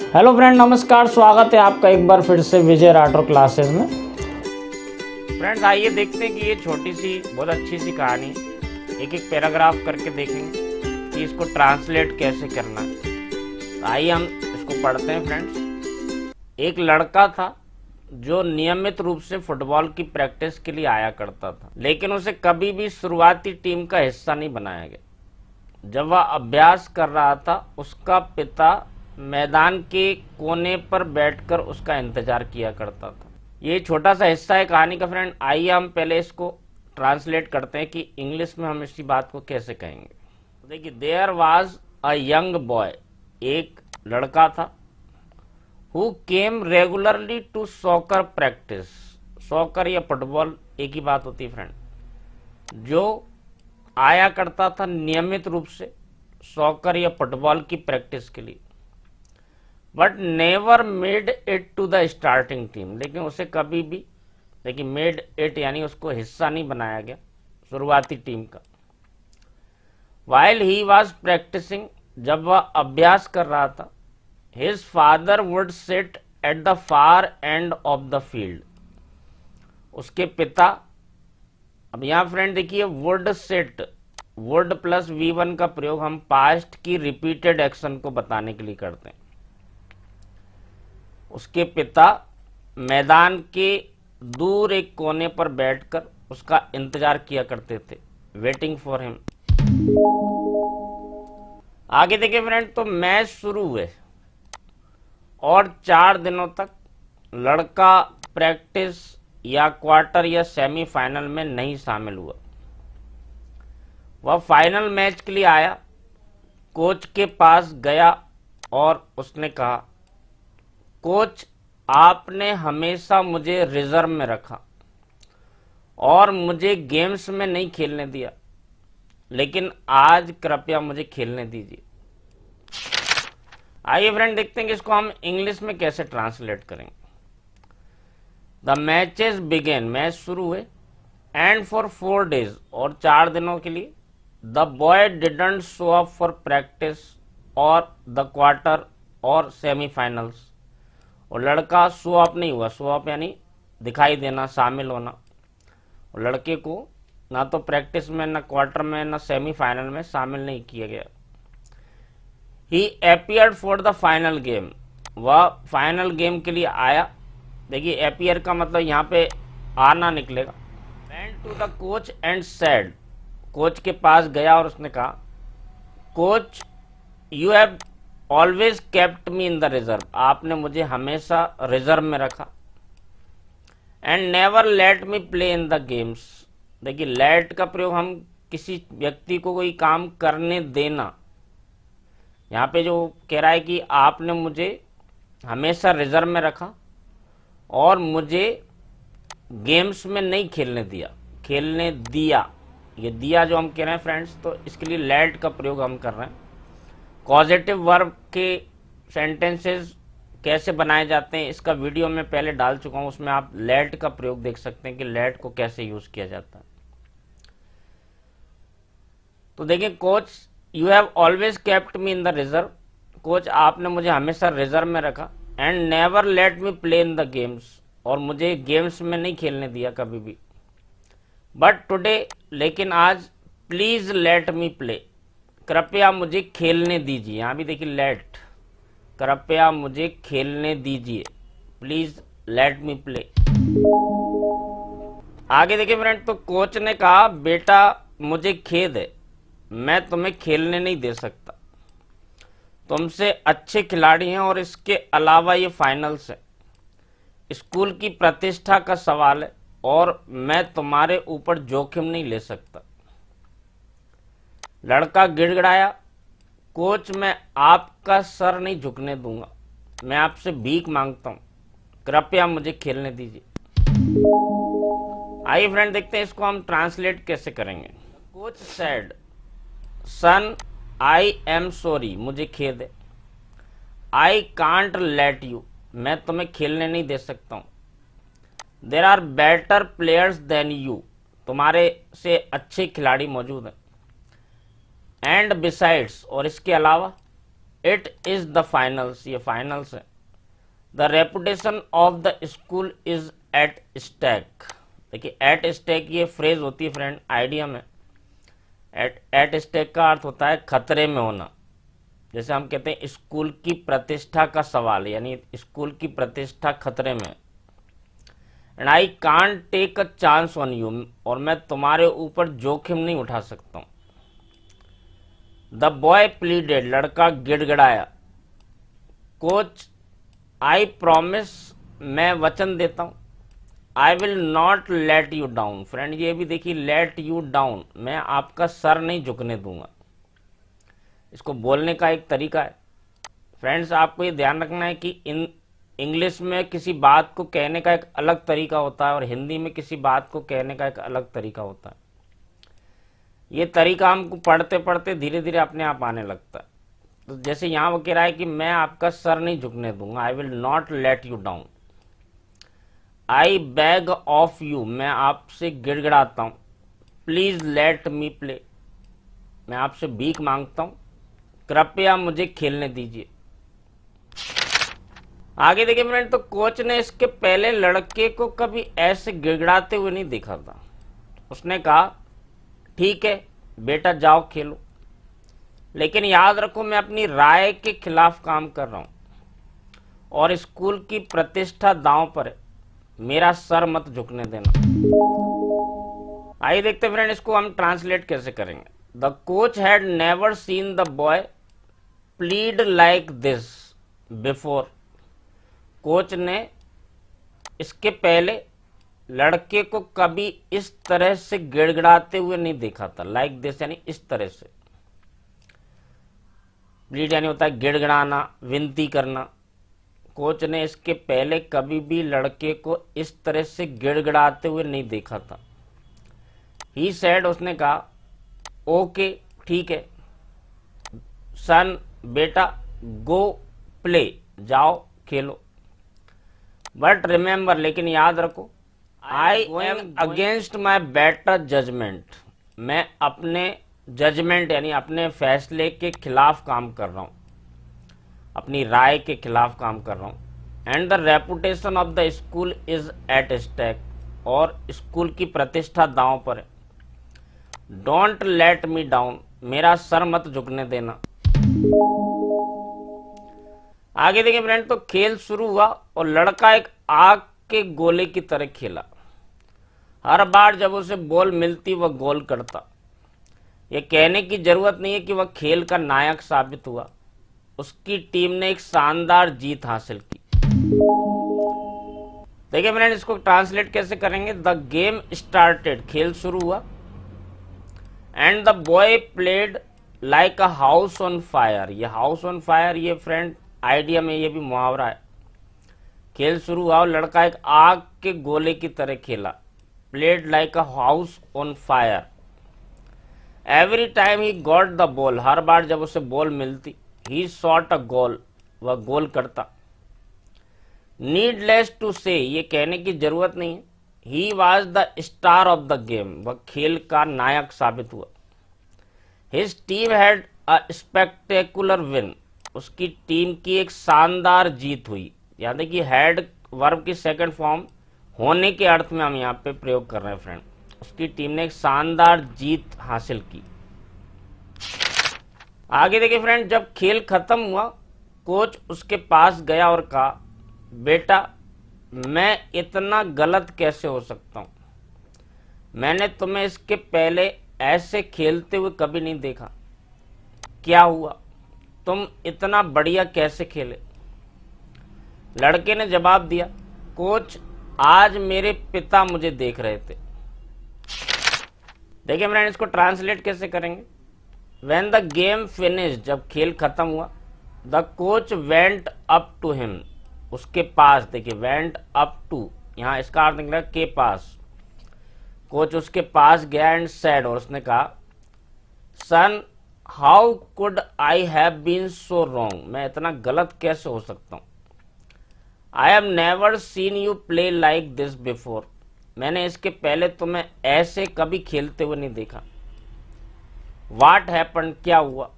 Hello friend, नमस्कार। स्वागत है आपका एक बार फिर से विजय राठौर क्लासेस में। फ्रेंड्स, आइए देखते हैं कि ये छोटी सी बहुत अच्छी सी कहानी एक एक पैराग्राफ करके देखेंगे कि इसको ट्रांसलेट कैसे करना है। आइए हम इसको पढ़ते हैं। फ्रेंड्स, एक लड़का था जो नियमित रूप से फुटबॉल की प्रैक्टिस के लिए आया करता था, लेकिन उसे कभी भी शुरुआती टीम का हिस्सा नहीं बनाया गया। जब वह अभ्यास कर रहा था, उसका पिता मैदान के कोने पर बैठकर उसका इंतजार किया करता था। ये छोटा सा हिस्सा है कहानी का। फ्रेंड, आइए हम पहले इसको ट्रांसलेट करते हैं कि इंग्लिश में हम इसी बात को कैसे कहेंगे। देखिए, there was a young boy, एक लड़का था, who came regularly to soccer practice. Soccer या फुटबॉल एक ही बात होती है फ्रेंड। जो आया करता था नियमित रूप से सॉकर या फुटबॉल की प्रैक्टिस के लिए, but never made it to the starting team. लेकिन उसे कभी भी, लेकिन मेड इट यानी उसको हिस्सा नहीं बनाया गया शुरुआती टीम का। वाइल ही वॉज प्रैक्टिसिंग, जब वह अभ्यास कर रहा था, his father would sit at the far end of the field. उसके पिता, अब यहां फ्रेंड देखिए, would sit, would plus V1 का प्रयोग हम पास्ट की रिपीटेड एक्शन को बताने के लिए करते हैं। उसके पिता मैदान के दूर एक कोने पर बैठकर उसका इंतजार किया करते थे, वेटिंग फॉर हिम। आगे देखिए फ्रेंड, तो मैच शुरू हुए और 4 दिनों तक लड़का प्रैक्टिस या क्वार्टर या सेमीफाइनल में नहीं शामिल हुआ। वह फाइनल मैच के लिए आया, कोच के पास गया और उसने कहा, कोच, आपने हमेशा मुझे रिजर्व में रखा और मुझे गेम्स में नहीं खेलने दिया, लेकिन आज कृपया मुझे खेलने दीजिए। आइए फ्रेंड देखते हैं कि इसको हम इंग्लिश में कैसे ट्रांसलेट करेंगे। द मैचेस बिगेन, मैच शुरू हुए, एंड फॉर 4 days, और 4 दिनों के लिए, the boy didn't show up for practice और द क्वार्टर और सेमीफाइनल्स। और लड़का शो अप नहीं हुआ। शो अप यानी दिखाई देना, शामिल होना। और लड़के को ना तो प्रैक्टिस में, ना क्वार्टर में, ना सेमीफाइनल में शामिल नहीं किया गया। He appeared for the final game, वह फाइनल गेम के लिए आया। देखिए, अपीयर का मतलब यहाँ पे आना निकलेगा। Went to the coach and said, coach के पास गया और उसने कहा, coach, you have always kept me in the reserve, आपने मुझे हमेशा रिजर्व में रखा। And never let me play in the games. देखिए, लेट का प्रयोग हम किसी व्यक्ति को कोई काम करने देना, यहाँ पे जो कह रहा है कि आपने मुझे हमेशा रिजर्व में रखा और मुझे गेम्स में नहीं खेलने दिया। खेलने दिया, ये दिया जो हम कह रहे हैं फ्रेंड्स, तो इसके लिए लेट का प्रयोग हम कर रहे हैं। पॉजिटिव वर्ब के सेंटेंसेस कैसे बनाए जाते हैं इसका वीडियो मैं पहले डाल चुका हूं, उसमें आप लेट का प्रयोग देख सकते हैं कि लेट को कैसे यूज किया जाता है। तो देखिए, coach, you have always kept me in the reserve, coach, आपने मुझे हमेशा रिजर्व में रखा। And never let me play in the games, और मुझे गेम्स में नहीं खेलने दिया कभी भी। बट टुडे, लेकिन आज, प्लीज लेट मी प्ले, कृपया मुझे खेलने दीजिए। यहां भी देखिए लेट, कृपया मुझे खेलने दीजिए, प्लीज लेट मी प्ले। आगे देखिए फ्रेंड, तो कोच ने कहा, बेटा मुझे खेद है, मैं तुम्हें खेलने नहीं दे सकता। तुमसे अच्छे खिलाड़ी हैं और इसके अलावा ये फाइनल्स है, स्कूल की प्रतिष्ठा का सवाल है और मैं तुम्हारे ऊपर जोखिम नहीं ले सकता। लड़का गिड़गिड़ाया, कोच, मैं आपका सर नहीं झुकने दूंगा, मैं आपसे भीख मांगता हूं, कृपया मुझे खेलने दीजिए। आइए फ्रेंड देखते हैं इसको हम ट्रांसलेट कैसे करेंगे। Coach said, son, I am sorry, मुझे खेद है। आई कांट लेट यू, मैं तुम्हें खेलने नहीं दे सकता हूं। There are better players than you, तुम्हारे से अच्छे खिलाड़ी मौजूद हैं। एंड बिसाइड्स, और इसके अलावा, इट इज द फाइनल्स, ये फाइनल्स है। The reputation of the school is at stake. देखिए एट स्टेक ये फ्रेज होती है फ्रेंड, आइडियम है। एट स्टेक का अर्थ होता है खतरे में होना। जैसे हम कहते हैं स्कूल की प्रतिष्ठा का सवाल, यानी स्कूल की प्रतिष्ठा खतरे में। And I can't take a chance on you, और मैं तुम्हारे ऊपर जोखिम नहीं उठा सकता हूं। द बॉय प्लीडेड, लड़का गिड़गिड़ाया। कोच आई प्रॉमिस, मैं वचन देता हूं। I will not let you down. Friend ये भी देखिए, लेट यू डाउन, मैं आपका सर नहीं झुकने दूंगा। इसको बोलने का एक तरीका है फ्रेंड्स, आपको ये ध्यान रखना है कि इंग्लिश में किसी बात को कहने का एक अलग तरीका होता है और हिंदी में किसी बात को कहने का एक अलग तरीका होता है। ये तरीका हमको पढ़ते पढ़ते धीरे धीरे अपने आप आने लगता है। तो जैसे यहाँ वो कह रहा है कि मैं आपका सर नहीं झुकने दूंगा, I will not let you down. I bag of you, मैं आपसे गिड़गिड़ाता हूं। प्लीज लेट मी प्ले, मैं आपसे भीख मांगता हूं, कृपया मुझे खेलने दीजिए। आगे देखिए फ्रेंड, तो कोच ने इसके पहले लड़के को कभी ऐसे गिड़गिड़ाते हुए नहीं देखा था। उसने कहा ठीक है बेटा जाओ खेलो, लेकिन याद रखो मैं अपनी राय के खिलाफ काम कर रहा हूं और स्कूल की प्रतिष्ठा दांव पर है, मेरा सर मत झुकने देना। आइए देखते फ्रेंड इसको हम ट्रांसलेट कैसे करेंगे। The coach had never seen the boy plead like this before. Coach ने इसके पहले लड़के को कभी इस तरह से गिड़गिड़ाते हुए नहीं देखा था। लाइक दिस यानी इस तरह से। प्लीड यानी होता है गिड़गिड़ाना, विनती करना। कोच ने इसके पहले कभी भी लड़के को इस तरह से गिड़गिड़ाते हुए नहीं देखा था। ही सेड, उसने कहा ओके ठीक है, सन बेटा गो प्ले, जाओ खेलो। बट रिमेंबर, लेकिन याद रखो, I am against my better judgment, मैं अपने जजमेंट यानी अपने फैसले के खिलाफ काम कर रहा हूं, अपनी राय के खिलाफ काम कर रहा हूं। And the reputation of the school is at stake, और स्कूल की प्रतिष्ठा दांव पर है। डोंट लेट मी डाउन, मेरा सर मत झुकने देना। आगे देखिए फ्रेंड, तो खेल शुरू हुआ और लड़का एक आग के गोले की तरह खेला। हर बार जब उसे बॉल मिलती वह गोल करता। यह कहने की जरूरत नहीं है कि वह खेल का नायक साबित हुआ। उसकी टीम ने एक शानदार जीत हासिल की। देखिए फ्रेंड इसको ट्रांसलेट कैसे करेंगे। द गेम स्टार्टेड, खेल शुरू हुआ। And the boy played like a house on fire. ये हाउस ऑन फायर ये फ्रेंड आइडिया में ये भी मुहावरा है। खेल शुरू हुआ और लड़का एक आग के गोले की तरह खेला। Played like a house on fire. Every time he got the ball, हर बार जब उसे बॉल मिलती, ही शॉट अ गोल, वह गोल करता। नीडलेस टू से, ये कहने की जरूरत नहीं है, he was the star of the game, वह खेल का नायक साबित हुआ। His team had a spectacular win, उसकी टीम की एक शानदार जीत हुई। यानी कि हैड वर्ब की सेकंड फॉर्म होने के अर्थ में हम यहाँ पे प्रयोग कर रहे हैं फ्रेंड। उसकी टीम ने एक शानदार जीत हासिल की। आगे देखिए फ्रेंड, जब खेल खत्म हुआ कोच उसके पास गया और कहा बेटा मैं इतना गलत कैसे हो सकता हूं, मैंने तुम्हें इसके पहले ऐसे खेलते हुए कभी नहीं देखा, क्या हुआ, तुम इतना बढ़िया कैसे खेले। लड़के ने जवाब दिया कोच आज मेरे पिता मुझे देख रहे थे। देखिए फ्रेंड इसको ट्रांसलेट कैसे करेंगे। व्हेन द गेम फिनिश, जब खेल खत्म हुआ, the coach went up to him, उसके पास। देखिए वेंट अप टू, यहां इसका अर्थ निकला के पास। कोच उसके पास गया एंड सेड, और उसने कहा son how could I have been so wrong, मैं इतना गलत कैसे हो सकता हूं। I have never seen you play like this before, मैंने इसके पहले तुम्हें ऐसे कभी खेलते हुए नहीं देखा। व्हाट हैपन, क्या हुआ।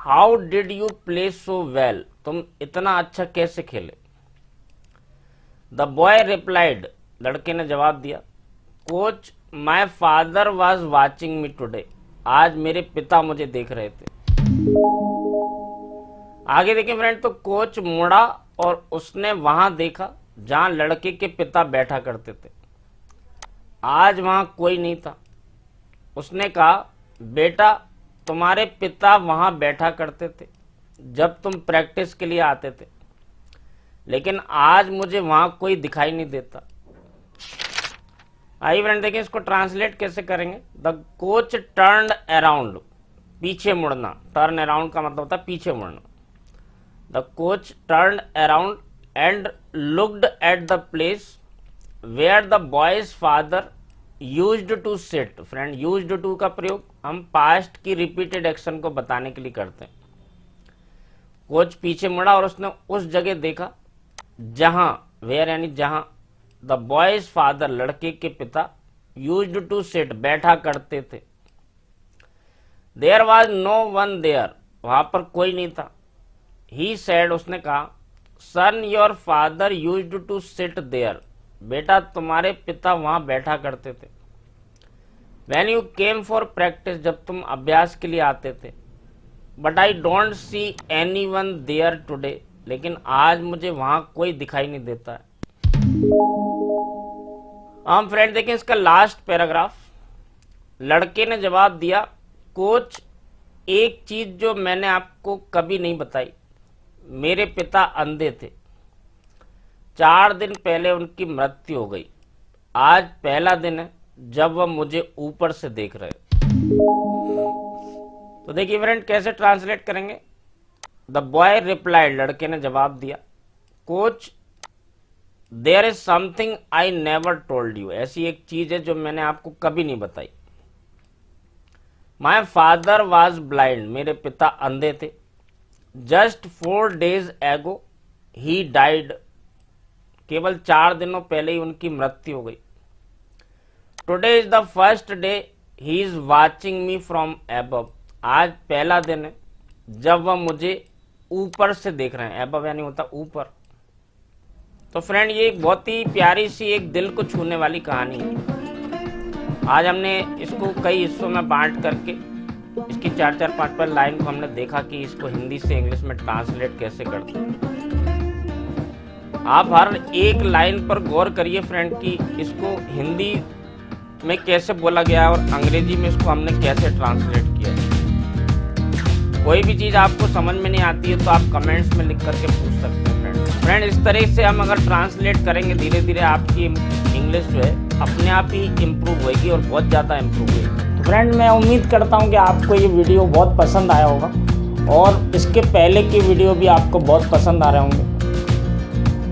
How did you play so well, तुम इतना अच्छा कैसे खेले। द बॉय रिप्लाइड, लड़के ने जवाब दिया, coach my father was watching me today, आज मेरे पिता मुझे देख रहे थे। आगे देखें फ्रेंड, तो कोच मुड़ा और उसने वहां देखा जहां लड़के के पिता बैठा करते थे। आज वहां कोई नहीं था। उसने कहा, बेटा तुम्हारे पिता वहां बैठा करते थे जब तुम प्रैक्टिस के लिए आते थे, लेकिन आज मुझे वहां कोई दिखाई नहीं देता। आइए फ्रेंड देखें इसको ट्रांसलेट कैसे करेंगे। द कोच टर्न अराउंड, पीछे मुड़ना, टर्न अराउंड का मतलब होता है पीछे मुड़ना। The coach turn around and looked at the place where the boy's father used to sit. Friend used to का प्रयोग हम पास्ट की रिपीटेड एक्शन को बताने के लिए करते हैं। कोच पीछे मुड़ा और उसने उस जगह देखा जहां, वेयर यानी जहां, द बॉयज फादर लड़के के पिता यूज्ड टू सिट बैठा करते थे। There was no one there, वहां पर कोई नहीं था। ही सेड, उसने कहा, son your father used to sit there, बेटा तुम्हारे पिता वहां बैठा करते थे। When you came for practice, जब तुम अभ्यास के लिए आते थे। But I don't see anyone there today, लेकिन आज मुझे वहां कोई दिखाई नहीं देता है। हम फ्रेंड देखें इसका लास्ट पैराग्राफ। लड़के ने जवाब दिया, कोच एक चीज जो मैंने आपको कभी नहीं बताई, मेरे पिता अंधे थे। 4 दिन पहले उनकी मृत्यु हो गई। आज पहला दिन है जब वह मुझे ऊपर से देख रहे। तो देखिए फ्रेंड कैसे ट्रांसलेट करेंगे। द बॉय रिप्लाइड, लड़के ने जवाब दिया, coach there is something I never told you, ऐसी एक चीज है जो मैंने आपको कभी नहीं बताई। माई फादर वॉज ब्लाइंड, मेरे पिता अंधे थे। जस्ट 4 days एगो ही डाइड, केवल 4 दिनों पहले ही उनकी मृत्यु हो गई। Today is the first day he is watching me from above, आज पहला दिन है जब वह मुझे ऊपर से देख रहे हैं। एबव यानी होता ऊपर। तो फ्रेंड ये एक बहुत ही प्यारी सी एक दिल को छूने वाली कहानी है। आज हमने इसको कई हिस्सों में बांट करके इसकी 4-4, 5-5 लाइन को हमने देखा कि इसको हिंदी से इंग्लिश में ट्रांसलेट कैसे करते हैं। आप हर एक लाइन पर गौर करिए फ्रेंड कि इसको हिंदी में कैसे बोला गया और अंग्रेजी में इसको हमने कैसे ट्रांसलेट किया। कोई भी चीज़ आपको समझ में नहीं आती है तो आप कमेंट्स में लिख करके पूछ सकते हैं फ्रेंड। इस तरह से हम अगर ट्रांसलेट करेंगे धीरे धीरे आपकी इंग्लिश जो है अपने आप ही इम्प्रूव होगी और बहुत ज़्यादा इम्प्रूव होगी। तो फ्रेंड मैं उम्मीद करता हूँ कि आपको ये वीडियो बहुत पसंद आया होगा और इसके पहले की वीडियो भी आपको बहुत पसंद आ रहे होंगे।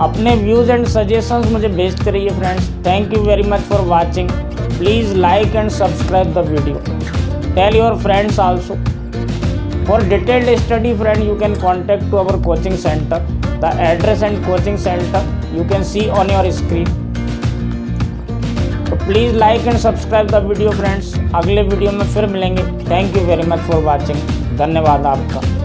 अपने व्यूज़ एंड सजेशंस मुझे भेजते रहिए friends. Thank you very much for watching. Please like and subscribe the video. Tell your friends also. For detailed study friend you can contact to our coaching center. The address and coaching center you can see on your screen. So please like and subscribe the video friends. अगले video में फिर मिलेंगे। Thank you very much for watching. धन्यवाद आपका।